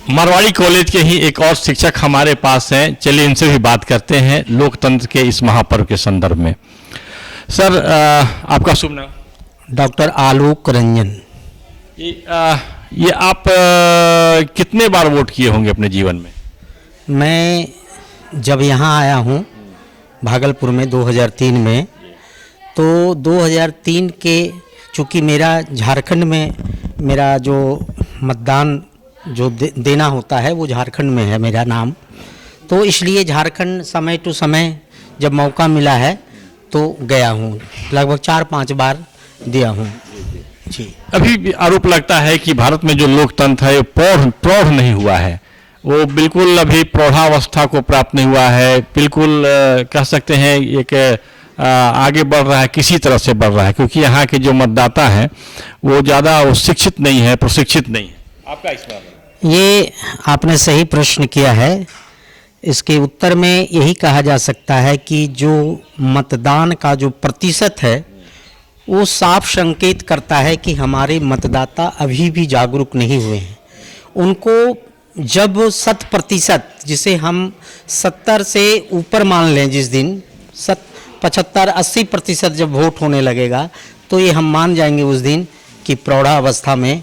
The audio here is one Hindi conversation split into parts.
मारवाड़ी कॉलेज के ही एक और शिक्षक हमारे पास हैं, चलिए इनसे भी बात करते हैं लोकतंत्र के इस महापर्व के संदर्भ में। सर, आपका शुभ नाम? डॉक्टर आलोक रंजन। ये आप कितने बार वोट किए होंगे अपने जीवन में? मैं जब यहाँ आया हूँ भागलपुर में 2003 में, तो 2003 के चूँकि मेरा झारखंड में मेरा जो मतदान जो देना होता है वो झारखंड में है मेरा नाम, तो इसलिए झारखंड समय टू समय जब मौका मिला है तो गया हूँ, लगभग 4-5 बार दिया हूँ जी। अभी भी आरोप लगता है कि भारत में जो लोकतंत्र है वो प्रौढ़ नहीं हुआ है, वो बिल्कुल अभी प्रौढ़ावस्था को प्राप्त नहीं हुआ है, बिल्कुल कह सकते हैं एक आगे बढ़ रहा है, किसी तरह से बढ़ रहा है, क्योंकि यहाँ के जो मतदाता हैं वो ज़्यादा शिक्षित नहीं है, प्रशिक्षित नहीं है। आपका इस बारे में? ये आपने सही प्रश्न किया है। इसके उत्तर में यही कहा जा सकता है कि जो मतदान का जो प्रतिशत है वो साफ संकेत करता है कि हमारे मतदाता अभी भी जागरूक नहीं हुए हैं। उनको जब 100%, जिसे हम 70 से ऊपर मान लें, जिस दिन 75-80% जब वोट होने लगेगा तो ये हम मान जाएंगे उस दिन कि प्रौढ़ावस्था में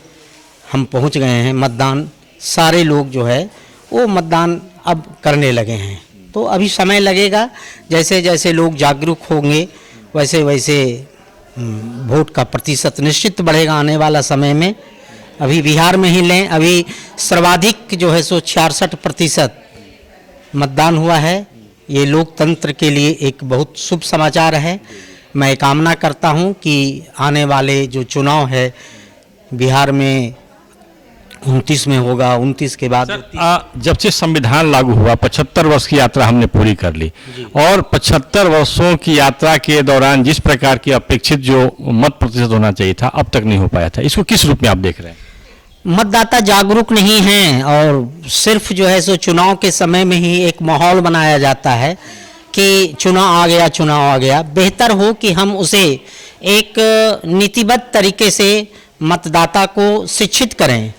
हम पहुंच गए हैं। मतदान सारे लोग जो है वो मतदान अब करने लगे हैं, तो अभी समय लगेगा। जैसे जैसे लोग जागरूक होंगे वैसे वैसे वोट का प्रतिशत निश्चित बढ़ेगा आने वाला समय में। अभी बिहार में ही लें, अभी सर्वाधिक जो है सो 66% मतदान हुआ है। ये लोकतंत्र के लिए एक बहुत शुभ समाचार है। मैं कामना करता हूं कि आने वाले जो चुनाव है बिहार में 29 में होगा, 29 के बाद जब से संविधान लागू हुआ 75 वर्ष की यात्रा हमने पूरी कर ली, और 75 वर्षों की यात्रा के दौरान जिस प्रकार की अपेक्षित जो मत प्रतिशत होना चाहिए था अब तक नहीं हो पाया था। इसको किस रूप में आप देख रहे हैं? मतदाता जागरूक नहीं हैं और सिर्फ जो है सो चुनाव के समय में ही एक माहौल बनाया जाता है कि चुनाव आ गया, चुनाव आ गया। बेहतर हो कि हम उसे एक नीतिबद्ध तरीके से मतदाता को शिक्षित करें,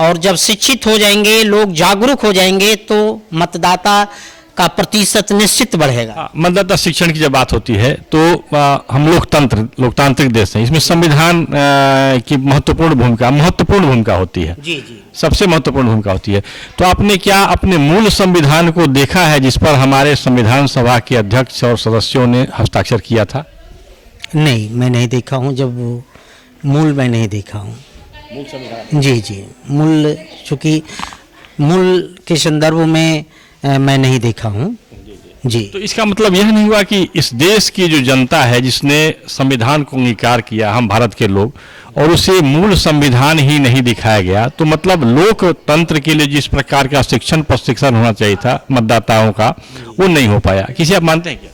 और जब शिक्षित हो जाएंगे, लोग जागरूक हो जाएंगे, तो मतदाता का प्रतिशत निश्चित बढ़ेगा। मतदाता शिक्षण की जब बात होती है तो हम लोकतांत्रिक देश हैं, इसमें संविधान की महत्वपूर्ण भूमिका होती है। जी जी, सबसे महत्वपूर्ण भूमिका होती है। तो आपने क्या अपने मूल संविधान को देखा है जिस पर हमारे संविधान सभा के अध्यक्ष और सदस्यों ने हस्ताक्षर किया था? नहीं, मैं नहीं देखा हूँ। जब मूल मैं नहीं देखा हूँ। मूल संविधान? जी जी, मूल, चूँकि मूल के संदर्भ में मैं नहीं देखा हूँ जी। तो इसका मतलब यह नहीं हुआ कि इस देश की जो जनता है जिसने संविधान को अंगीकार किया, हम भारत के लोग, और उसे मूल संविधान ही नहीं दिखाया गया, तो मतलब लोकतंत्र के लिए जिस प्रकार का शिक्षण प्रशिक्षण होना चाहिए था मतदाताओं का वो नहीं हो पाया। किसी आप मानते हैं क्या?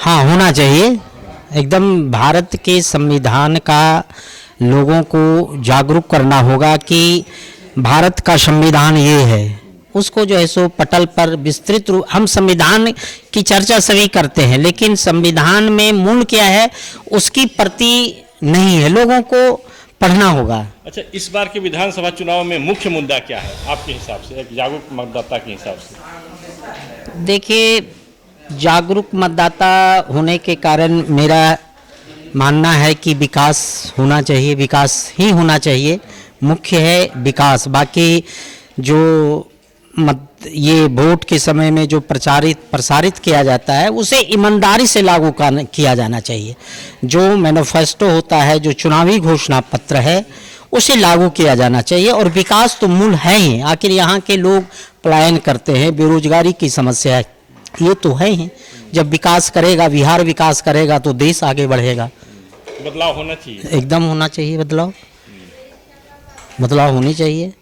हाँ, होना चाहिए एकदम। भारत के संविधान का लोगों को जागरूक करना होगा कि भारत का संविधान ये है, उसको जो है सो पटल पर विस्तृत रूप, हम संविधान की चर्चा सभी करते हैं लेकिन संविधान में मूल क्या है उसकी प्रति नहीं है, लोगों को पढ़ना होगा। अच्छा, इस बार के विधानसभा चुनाव में मुख्य मुद्दा क्या है आपके हिसाब से, एक जागरूक मतदाता के हिसाब से? देखिए, जागरूक मतदाता होने के कारण मेरा मानना है कि विकास होना चाहिए, विकास ही होना चाहिए। मुख्य है विकास। बाकी जो ये वोट के समय में जो प्रसारित किया जाता है उसे ईमानदारी से लागू किया जाना चाहिए। जो मैनिफेस्टो होता है, जो चुनावी घोषणा पत्र है, उसे लागू किया जाना चाहिए। और विकास तो मूल है ही। आखिर यहाँ के लोग पलायन करते हैं, बेरोजगारी की समस्या है, ये तो है ही। जब विकास करेगा, बिहार विकास करेगा तो देश आगे बढ़ेगा। बदलाव होना चाहिए, एकदम होना चाहिए। बदलाव होनी चाहिए।